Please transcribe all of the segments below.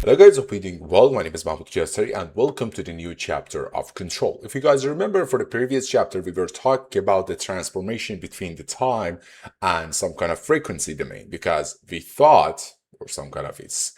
Hello guys, hope you're doing well. My name is Mahmoud and welcome to the new chapter of Control. If you guys remember, for the previous chapter, we were talking about the transformation between the time and some kind of frequency domain, because we thought, or some kind of it's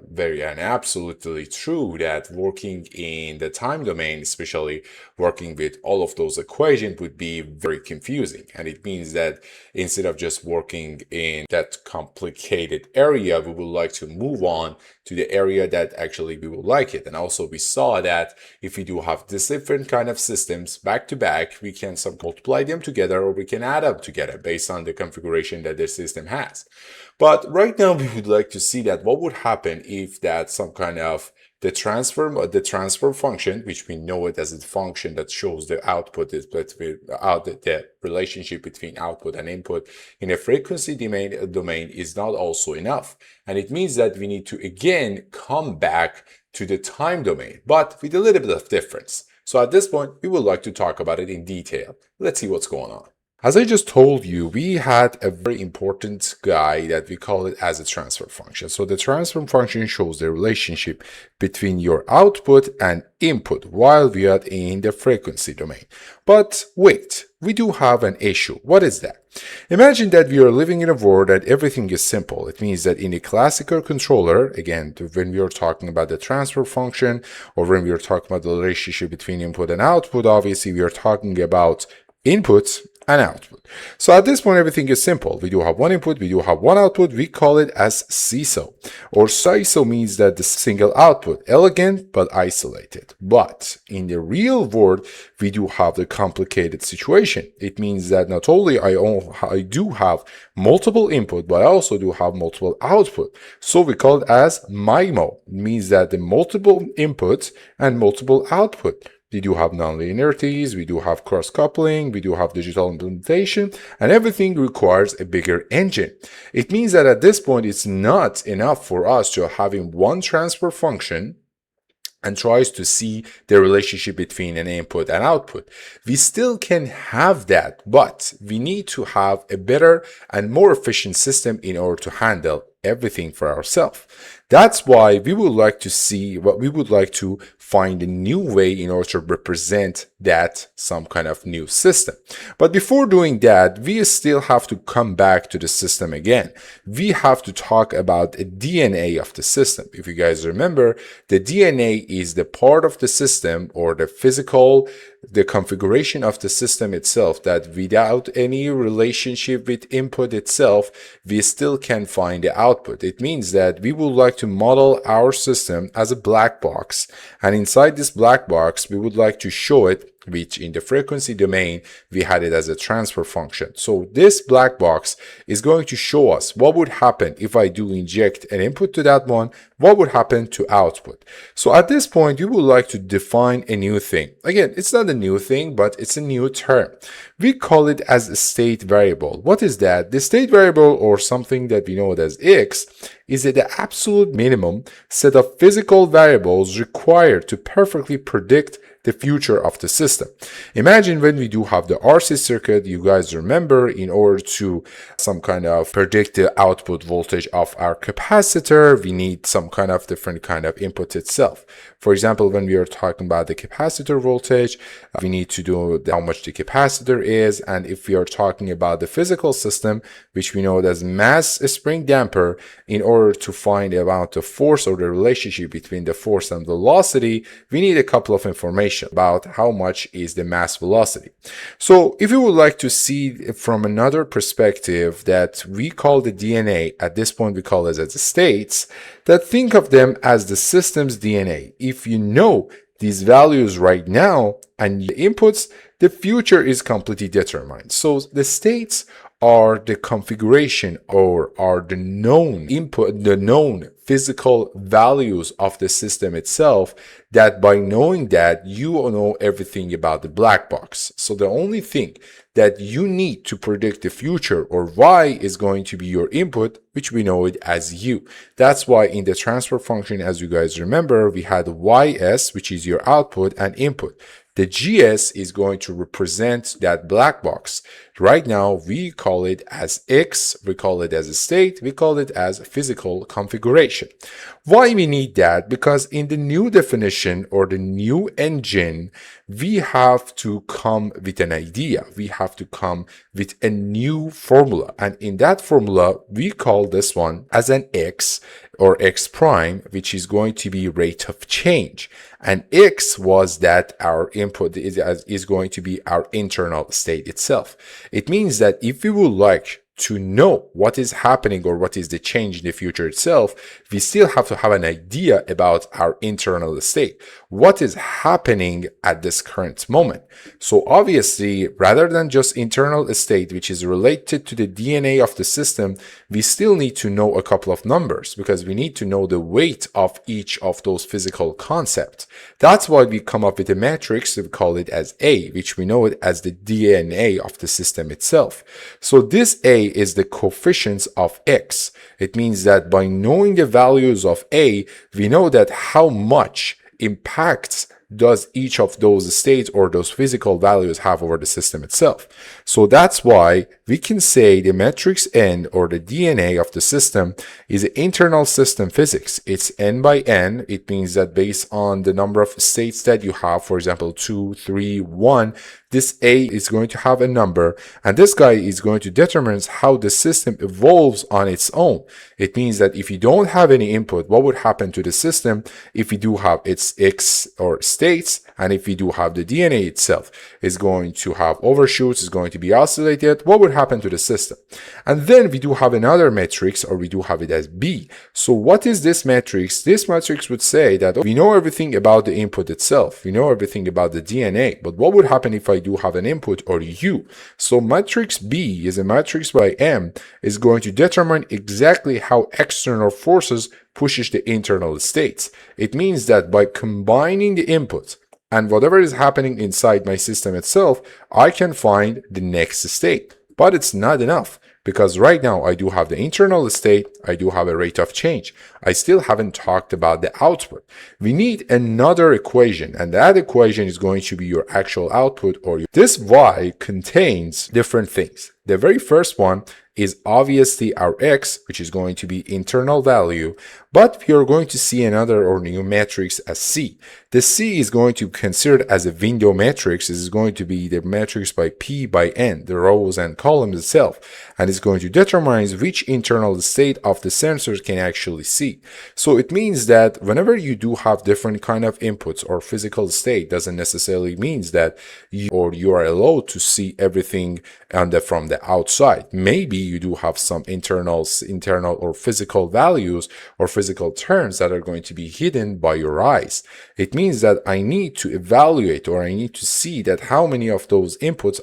very and absolutely true, that working in the time domain, especially working with all of those equations, would be very confusing. And it means that instead of just working in that complicated area, we would like to move on to the area that actually we will like it. And also we saw that if we do have this different kind of systems back to back, we can multiply them together, or we can add up together based on the configuration that the system has. But right now we would like to see that what would happen if that some kind of the transfer function, which we know it as a function that shows the output, is the relationship between output and input in a frequency domain is not also enough. And it means that we need to again come back to the time domain, but with a little bit of difference. So at this point, we would like to talk about it in detail. Let's see what's going on. As I just told you, we had a very important guy that we call it as a transfer function. So the transfer function shows the relationship between your output and input while we are in the frequency domain. But wait, we do have an issue. What is that? Imagine that we are living in a world that everything is simple. It means that in a classical controller, again, when we are talking about the transfer function, or when we are talking about the relationship between input and output, obviously we are talking about inputs and output. So at this point, everything is simple. We do have one input, we do have one output. We call it as SISO, or SISO means that the single output, elegant but isolated. But in the real world, we do have the complicated situation. It means that not only I do have multiple input, but I also do have multiple output. So we call it as MIMO. It means that the multiple inputs and multiple output. We do have nonlinearities, we do have cross-coupling, we do have digital implementation, and everything requires a bigger engine. It means that at this point, it's not enough for us to having one transfer function and tries to see the relationship between an input and output. We still can have that, but we need to have a better and more efficient system in order to handle everything for ourselves. That's why we would like to see what we would like to find a new way in order to represent that some kind of new system. But before doing that, we still have to come back to the system again. We have to talk about the DNA of the system. If you guys remember, the DNA is the part of the system, or the configuration of the system itself, that without any relationship with input itself, we still can find the output. It means that we would like to model our system as a black box, and inside this black box, we would like to show it, which in the frequency domain, we had it as a transfer function. So this black box is going to show us what would happen if I do inject an input to that one, what would happen to output. So at this point, we would like to define a new thing. Again, it's not a new thing, but it's a new term. We call it as a state variable. What is that? The state variable, or something that we know it as X, is the absolute minimum set of physical variables required to perfectly predict the future of the system. Imagine when we do have the RC circuit, you guys remember, in order to some kind of predict the output voltage of our capacitor, we need some kind of different kind of input itself. For example, when we are talking about the capacitor voltage, we need to do how much the capacitor is. And if we are talking about the physical system, which we know as mass spring damper, in order to find the amount of force, or the relationship between the force and velocity, we need a couple of information about how much is the mass velocity. So if you would like to see from another perspective, that we call the DNA, at this point we call it as the states, that think of them as the system's DNA. If you know these values right now and the inputs, the future is completely determined. So the states are the configuration, or are the known input, the known physical values of the system itself, that by knowing that, you know everything about the black box. So the only thing that you need to predict the future, or Y, is going to be your input, which we know it as U. That's why in the transfer function, as you guys remember, we had YS, which is your output, and input. The GS is going to represent that black box. Right now, we call it as X, we call it as a state, we call it as physical configuration. Why we need that? Because in the new definition or the new engine, we have to come with an idea. We have to come with a new formula. And in that formula, we call this one as an X or X prime, which is going to be rate of change. And X was that our input is going to be our internal state itself. It means that if we would like to know what is happening or what is the change in the future itself, we still have to have an idea about our internal state. What is happening at this current moment? So obviously, rather than just internal state, which is related to the DNA of the system, we still need to know a couple of numbers because we need to know the weight of each of those physical concepts. That's why we come up with a matrix. We call it as A, which we know it as the DNA of the system itself. So this A is the coefficients of X. It means that by knowing the values of A, we know that how much impacts does each of those states or those physical values have over the system itself. So that's why we can say the matrix N or the DNA of the system is internal system physics. It's N by N. It means that based on the number of states that you have, for example, 2, 3, 1, this A is going to have a number, and this guy is going to determine how the system evolves on its own. It means that if you don't have any input, what would happen to the system if we do have its X or states, and if we do have the DNA itself, is going to have overshoots, is going to be oscillated, what would happen to the system? And then we do have another matrix, or we do have it as B. So what is this matrix? This matrix would say that we know everything about the input itself, we know everything about the DNA, but what would happen if I do have an input or U? So matrix B is a matrix by M is going to determine exactly how external forces pushes the internal states. It means that by combining the input and whatever is happening inside my system itself, I can find the next state. But it's not enough, because right now I do have the internal state, I do have a rate of change. I still haven't talked about the output. We need another equation, and that equation is going to be your actual output, or this Y contains different things. The very first one is obviously our X, which is going to be internal value, but we are going to see another or new matrix as C. The C is going to be considered as a window matrix. This is going to be the matrix by P by N, the rows and columns itself, and it's going to determine which internal state of the sensors can actually see. So it means that whenever you do have different kind of inputs or physical state, doesn't necessarily means that you are allowed to see everything from the outside. Maybe you do have some internal or physical values or physical terms that are going to be hidden by your eyes. It means that I need to evaluate, or I need to see that how many of those inputs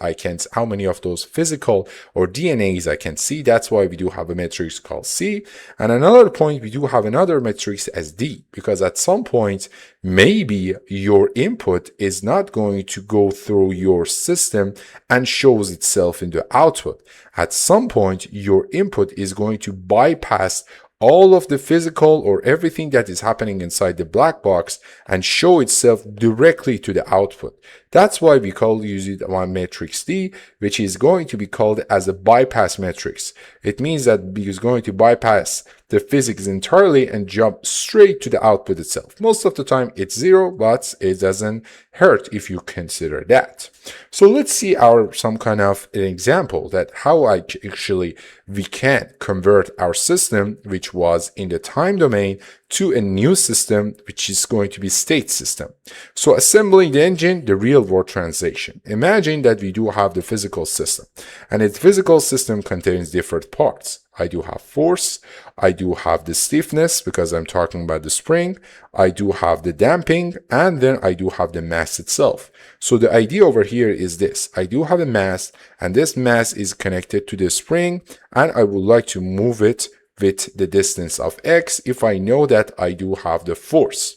how many of those physical or DNAs I can see. That's why we do have a matrix called C. And another point, we do have another matrix as D, because at some point, maybe your input is not going to go through your system and shows itself in the output. At some point, your input is going to bypass all of the physical or everything that is happening inside the black box and show itself directly to the output. That's why we use it on matrix D, which is going to be called as a bypass matrix. It means that it's going to bypass the physics entirely and jump straight to the output itself. Most of the time it's 0, but it doesn't hurt if you consider that. So let's see some kind of an example that how we can convert our system, which was in the time domain, to a new system, which is going to be state system. So assembling the engine, the real world translation. Imagine that we do have the physical system, and its physical system contains different parts. I do have force, I do have the stiffness because I'm talking about the spring, I do have the damping, and then I do have the mass itself. So the idea over here is this: I do have a mass, and this mass is connected to the spring, and I would like to move it with the distance of x if I know that I do have the force.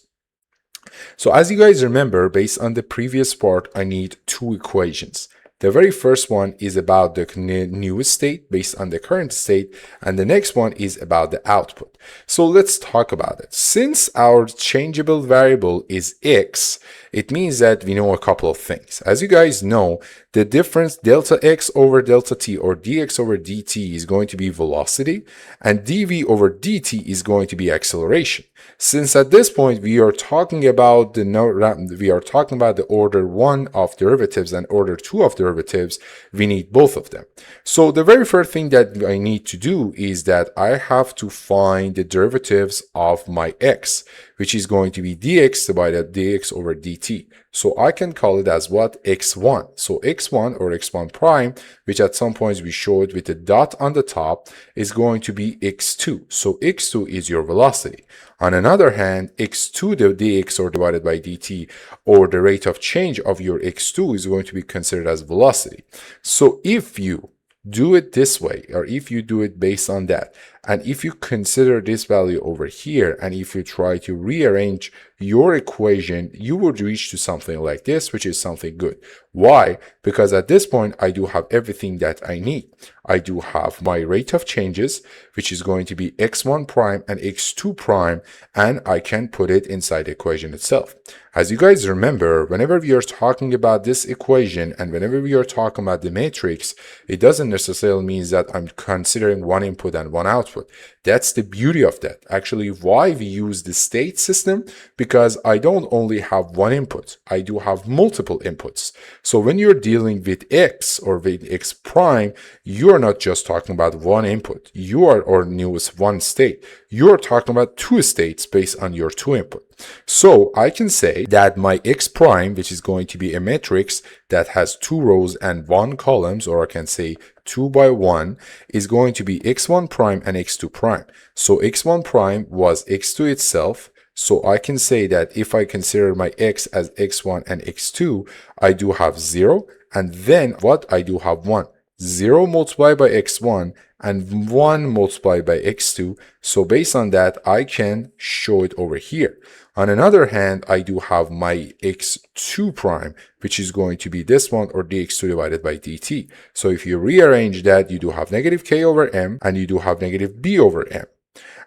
So as you guys remember, based on the previous part, I need two equations. The very first one is about the new state based on the current state, and the next one is about the output. So let's talk about it. Since our changeable variable is x, it means that we know a couple of things. As you guys know, the difference delta x over delta t, or dx over dt, is going to be velocity, and dv over dt is going to be acceleration. Since at this point we are talking about the order 1 of derivatives and order 2 of derivatives, we need both of them. So the very first thing that I need to do is that I have to find the derivatives of my x, which is going to be dx divided dx over dt. So I can call it as what? x1. So x1 or x1 prime, which at some points we showed with a dot on the top, is going to be x2. So x2 is your velocity. On another hand, x2 the dx or divided by dt, or the rate of change of your x2, is going to be considered as velocity. So if you do it this way, or if you do it based on that, and if you consider this value over here, and if you try to rearrange your equation, you would reach to something like this, which is something good. Why? Because at this point, I do have everything that I need. I do have my rate of changes, which is going to be x1 prime and x2 prime, and I can put it inside the equation itself. As you guys remember, whenever we are talking about this equation and whenever we are talking about the matrix, it doesn't necessarily mean that I'm considering one input and one output. That's the beauty of that. Actually, why we use the state system, because I don't only have one input, I do have multiple inputs. So when you're dealing with x or with x prime, you're not just talking about one input, you are, or newest one state. You're talking about two states based on your two input. So I can say that my x prime, which is going to be a matrix that has 2 rows and 1 columns, or I can say 2 by 1, is going to be x1 prime and x2 prime. So x1 prime was x2 itself. So I can say that if I consider my x as x1 and x2, I do have 0, and then what? I do have 1. 0 multiplied by x1 and 1 multiplied by x2. So based on that, I can show it over here. On another hand, I do have my x2 prime, which is going to be this one, or dx2 divided by dt. So if you rearrange that, you do have negative k over m, and you do have negative b over m.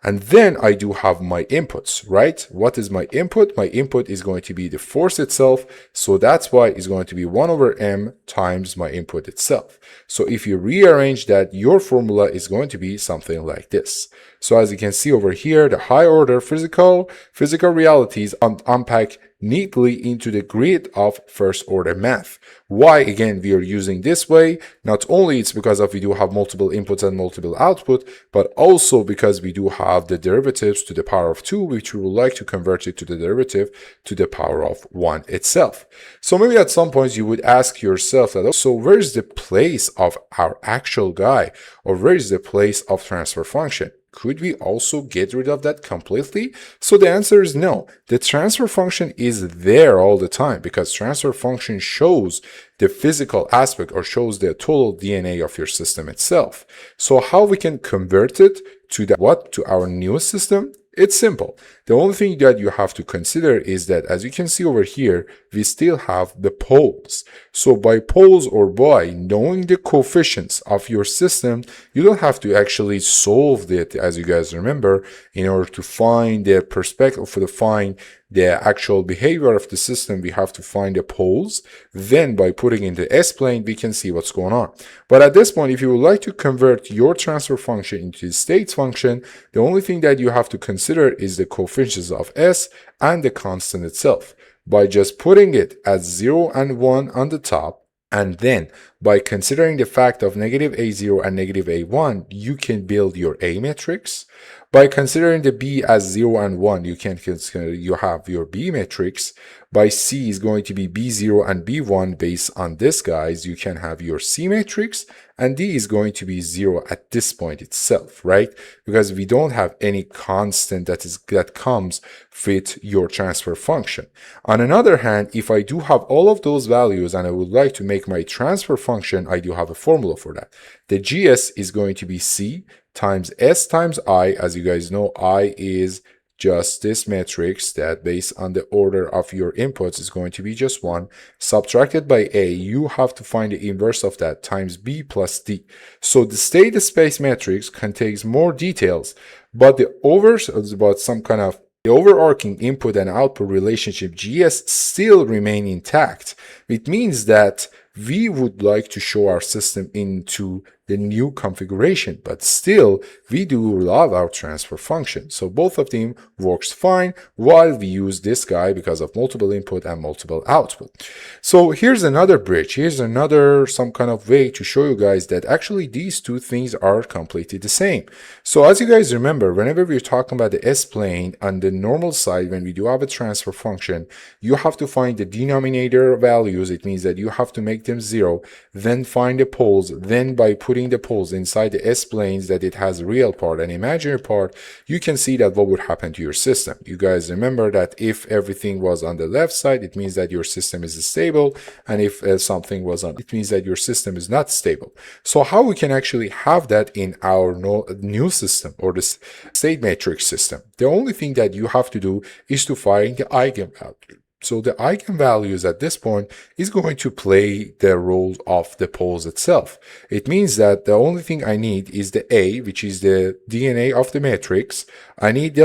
And then I do have my inputs, right? What is my input? My input is going to be the force itself. So that's why it's going to be 1 over m times my input itself. So if you rearrange that, your formula is going to be something like this. So as you can see over here, the high order physical realities unpack neatly into the grid of first order math. Why again we are using this way? Not only it's because of we do have multiple inputs and multiple output, but also because we do have the derivatives to the power of 2, which we would like to convert it to the derivative to the power of 1 itself. So maybe at some point you would ask yourself that, so where's the place of our actual guy, or where is the place of transfer function? Could we also get rid of that completely? So the answer is no. The transfer function is there all the time, because transfer function shows the physical aspect, or shows the total DNA of your system itself. So how we can convert it to to our new system? It's simple. The only thing that you have to consider is that, as you can see over here, we still have the poles. So by poles, or by knowing the coefficients of your system, you don't have to actually solve it, as you guys remember, in order to find the perspective, to find the actual behavior of the system. We have to find the poles. Then by putting in the S-plane, we can see what's going on. But at this point, if you would like to convert your transfer function into the states function, the only thing that you have to consider is the coefficients of S and the constant itself. By just putting it as 0 and 1 on the top, and then by considering the fact of negative A0 and negative A1, you can build your A matrix. By considering the B as 0 and 1, you can consider you have your B matrix. By C is going to be B0 and B1 based on this, guys. You can have your C matrix, and D is going to be 0 at this point itself, right? Because we don't have any constant that comes with your transfer function. On another hand, if I do have all of those values and I would like to make my transfer function, I do have a formula for that. The GS is going to be C times S times I. As you guys know, I is just this matrix that based on the order of your inputs is going to be just 1, subtracted by A, you have to find the inverse of that times B plus D. So the state space matrix contains more details, but the overarching input and output relationship GS still remain intact. It means that we would like to show our system into the new configuration, but still we do love our transfer function. So both of them works fine while we use this guy because of multiple input and multiple output. So here's another bridge. Here's another some kind of way to show you guys that actually these two things are completely the same. So as you guys remember, whenever we're talking about the S-plane on the normal side, when we do have a transfer function, you have to find the denominator values. It means that you have to make them 0, then find the poles, then by putting the poles inside the S-planes that it has a real part and imaginary part, you can see that what would happen to your system. You guys remember that if everything was on the left side, it means that your system is stable, and if something was on, it means that your system is not stable. So how we can actually have that in our new system or the state matrix system? The only thing that you have to do is to find the eigenvalue. So the eigenvalues at this point is going to play the role of the poles itself. It means that the only thing I need is the A, which is the DNA of the matrix. I need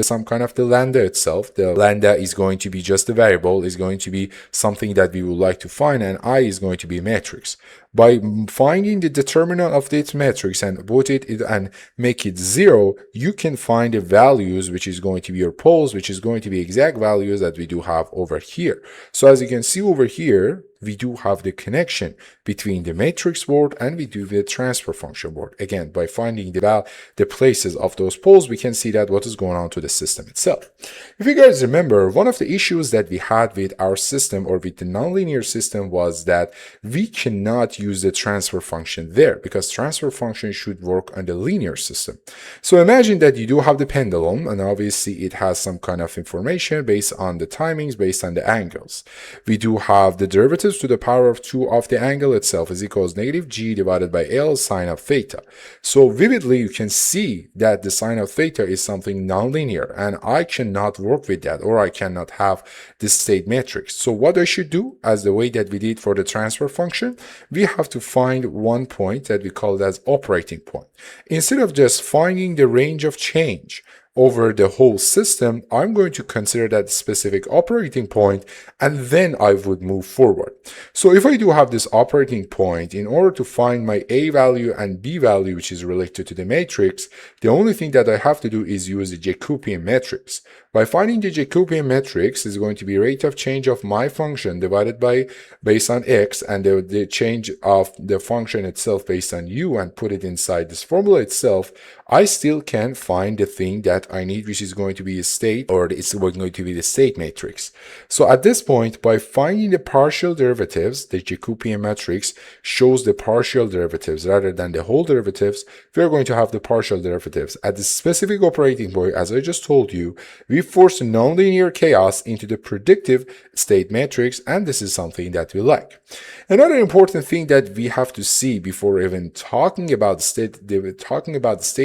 some kind of the lambda itself. The lambda is going to be just a variable, is going to be something that we would like to find, and I is going to be matrix. By finding the determinant of this matrix and put it and make it 0, you can find the values, which is going to be your poles, which is going to be exact values that we do have over here. So as you can see over here, we do have the connection between the matrix word and we do the transfer function word. Again, by finding the places of those poles, we can see that what is going on to the system itself. If you guys remember, one of the issues that we had with our system or with the nonlinear system was that we cannot use the transfer function there because transfer function should work on the linear system. So imagine that you do have the pendulum, and obviously it has some kind of information based on the timings, based on the angles. We do have the derivatives to the power of 2 of the angle itself is equals negative g divided by L sine of theta. So vividly you can see that the sine of theta is something nonlinear, and I cannot work with that, or I cannot have this state matrix. So what I should do, as the way that we did for the transfer function, we have to find one point that we call as operating point. Instead of just finding the range of change over the whole system, I'm going to consider that specific operating point, and then I would move forward. So if I do have this operating point, in order to find my A value and B value, which is related to the matrix, the only thing that I have to do is use the Jacobian matrix. By finding the Jacobian matrix is going to be rate of change of my function divided by based on x, and the change of the function itself based on u, and put it inside this formula itself, I still can find the thing that I need, which is going to be a state, or it's going to be the state matrix. So at this point, by finding the partial derivatives, the Jacobian matrix shows the partial derivatives rather than the whole derivatives. We're going to have the partial derivatives. At the specific operating point, as I just told you, we force nonlinear chaos into the predictive state matrix, and this is something that we like. Another important thing that we have to see before even talking about the state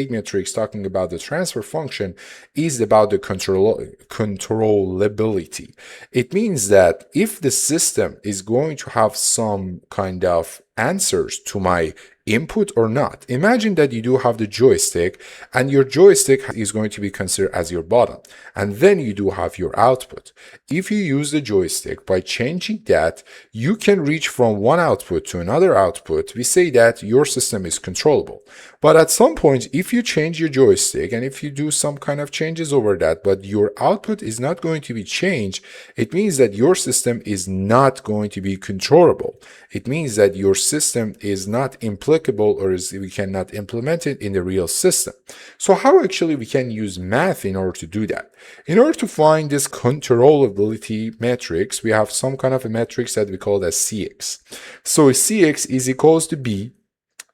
matrix, talking about the transfer function, is about the controllability. It means that if the system is going to have some kind of answers to my input or not. Imagine that you do have the joystick, and your joystick is going to be considered as your button, and then you do have your output. If you use the joystick, by changing that, you can reach from one output to another output. We say that your system is controllable. But at some point, if you change your joystick and if you do some kind of changes over that, but your output is not going to be changed, it means that your system is not going to be controllable. It means that your system is not applicable, or we cannot implement it in the real system. So how actually we can use math in order to do that? In order to find this controllability matrix, we have some kind of a matrix that we call as Cx. So Cx is equals to B,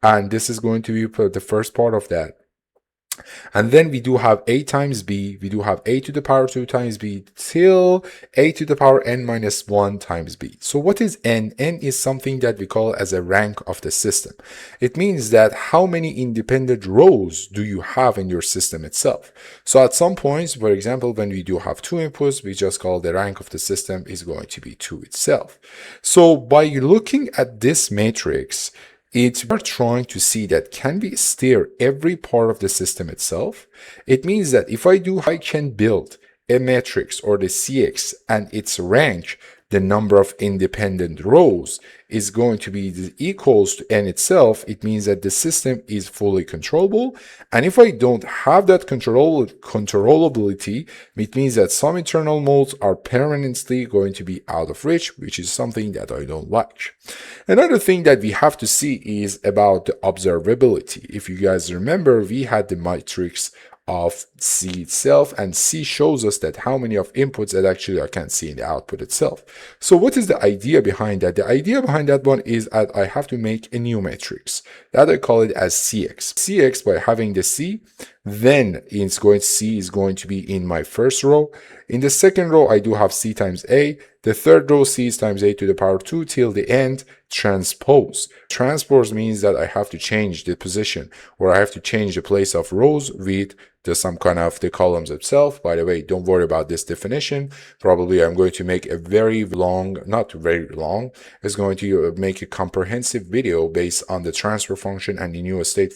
and this is going to be the first part of that. And then we do have a times b, we do have a to the power 2 times b till a to the power n minus 1 times b. So what is n? N is something that we call as a rank of the system. It means that how many independent rows do you have in your system itself. So at some points, for example, when we do have 2 inputs, we just call the rank of the system is going to be 2 itself. So by looking at this matrix, we're trying to see that can we steer every part of the system itself. It means that if I can build a matrix or the CX and its rank, the number of independent rows is going to be equals to n itself. It means that the system is fully controllable. And if I don't have that controllability, it means that some internal modes are permanently going to be out of reach, which is something that I don't like. Another thing that we have to see is about the observability. If you guys remember, we had the matrix of C itself, and C shows us that how many of inputs that actually I can see in the output itself. So what is the idea behind that? The idea behind that one is that I have to make a new matrix that I call it as CX. CX, by having the C, then C is going to be in my first row. In the second row, I do have C times A. The third row, C is times A to the power 2 till the end. Transpose. Transpose means that I have to change the position, or I have to change the place of rows with some kind of the columns itself. By the way, don't worry about this definition. Probably I'm going to make a very long, not very long, it's going to make a comprehensive video based on the transfer function and the new state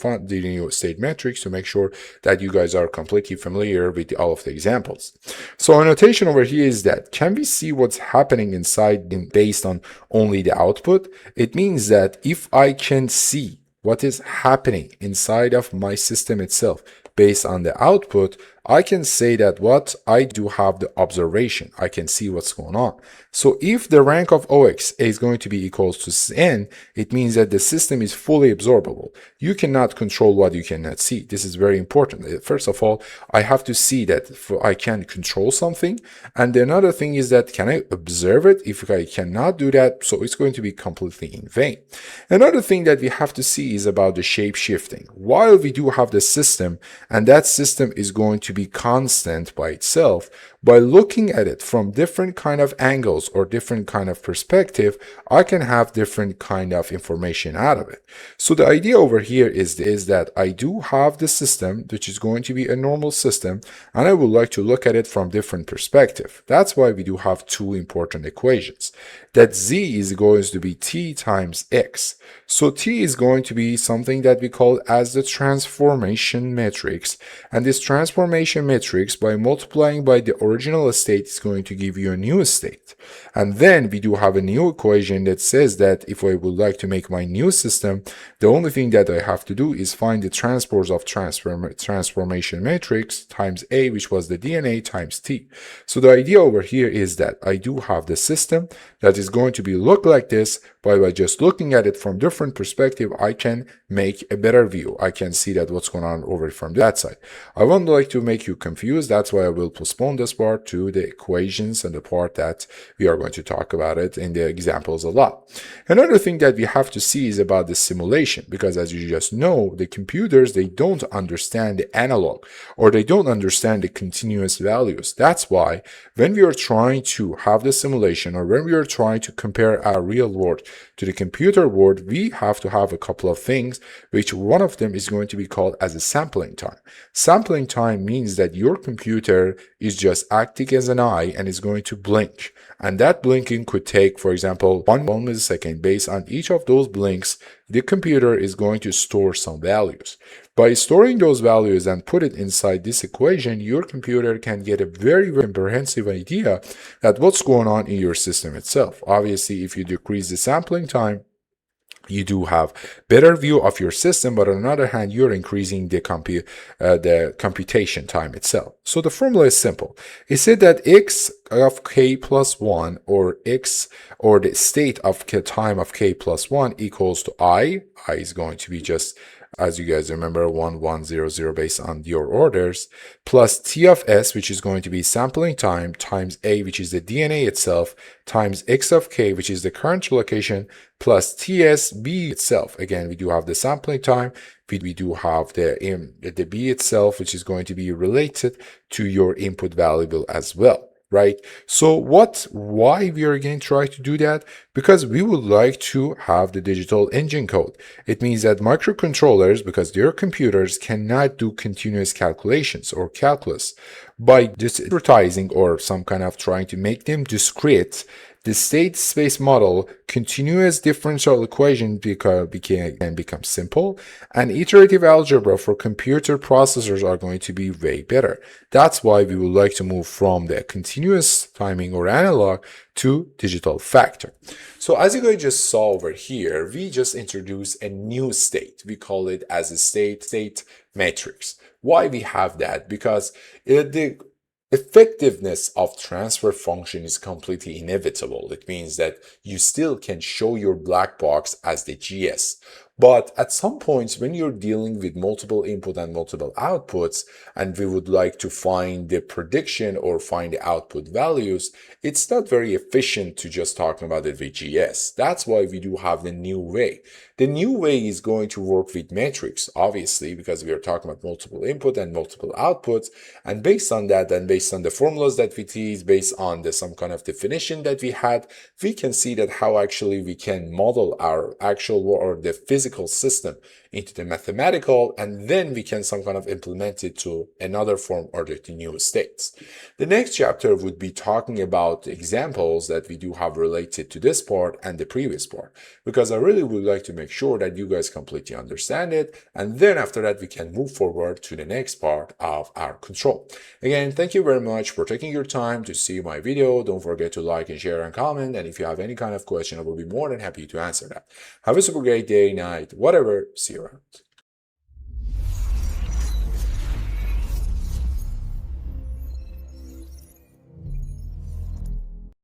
matrix to make sure that you guys are completely familiar with all of the examples. So a notation over here is that can we see what's happening inside based on only the output? It means that if I can see what is happening inside of my system itself based on the output, I can say that what I do have the observation. I can see what's going on. So if the rank of OX is going to be equals to n, it means that the system is fully absorbable. You cannot control what you cannot see. This is very important. First of all, I have to see that I can control something. And another thing is that can I observe it? If I cannot do that, so it's going to be completely in vain. Another thing that we have to see is about the shape shifting. While we do have the system, and that system is going to be constant by itself, by looking at it from different kind of angles or different kind of perspective, I can have different kind of information out of it. So the idea over here is that I do have the system, which is going to be a normal system, and I would like to look at it from different perspective. That's why we do have two important equations. That Z is going to be T times X. So T is going to be something that we call as the transformation matrix. And this transformation matrix, by multiplying by the original state, is going to give you a new state. And then we do have a new equation that says that if I would like to make my new system, the only thing that I have to do is find the transpose of transformation matrix times A, which was the DNA, times T. So the idea over here is that I do have the system that is going to be look like this. By just looking at it from different perspective, I can make a better view. I can see that what's going on over from that side. I won't like to make you confused. That's why I will postpone this part to the equations and the part that we are going to talk about it in the examples a lot. Another thing that we have to see is about the simulation, because as you just know, the computers, they don't understand the analog, or they don't understand the continuous values. That's why when we are trying to have the simulation, or when we are trying to compare our real world to the computer world, we have to have a couple of things, which one of them is going to be called as a sampling time. Sampling time means that your computer is just acting as an eye and is going to blink. And that blinking could take, for example, 1 millisecond. Based on each of those blinks, the computer is going to store some values. By storing those values and put it inside this equation, your computer can get a very, very comprehensive idea at what's going on in your system itself. Obviously, if you decrease the sampling time, you do have better view of your system, but on the other hand, you're increasing the computation time itself. So the formula is simple. It said that x of k plus 1, or x, or the state of time of k plus 1 equals to I is going to be just as you guys remember, 1100 based on your orders, plus T of S, which is going to be sampling time, times A, which is the DNA itself, times X of K, which is the current location, plus TSB itself. Again, we do have the sampling time, we do have the B itself, which is going to be related to your input variable as well. Right? So why we are again trying to do that? Because we would like to have the digital engine code. It means that microcontrollers, because their computers cannot do continuous calculations or calculus, by discretizing or some kind of trying to make them discrete, the state space model continuous differential equation can become simple, and iterative algebra for computer processors are going to be way better. That's why we would like to move from the continuous timing or analog to digital factor. So as you guys just saw over here, we just introduced a new state. We call it as a state matrix. Why we have that? Because the effectiveness of transfer function is completely inevitable. It means that you still can show your black box as the GS. But at some points, when you're dealing with multiple input and multiple outputs, and we would like to find the prediction or find the output values, it's not very efficient to just talking about it with GS. That's why we do have the new way. The new way is going to work with matrix, obviously, because we are talking about multiple input and multiple outputs. And based on that, and based on the formulas that we teach, based on some kind of definition that we had, we can see that how actually we can model our actual or the physical system into the mathematical, and then we can some kind of implement it to another form or the new states. The next chapter would be talking about examples that we do have related to this part and the previous part, because I really would like to make sure that you guys completely understand it, and then after that we can move forward to the next part of our control. Again, thank you very much for taking your time to see my video. Don't forget to like and share and comment, and if you have any kind of question, I will be more than happy to answer that. Have a super great day, night, whatever. See you around.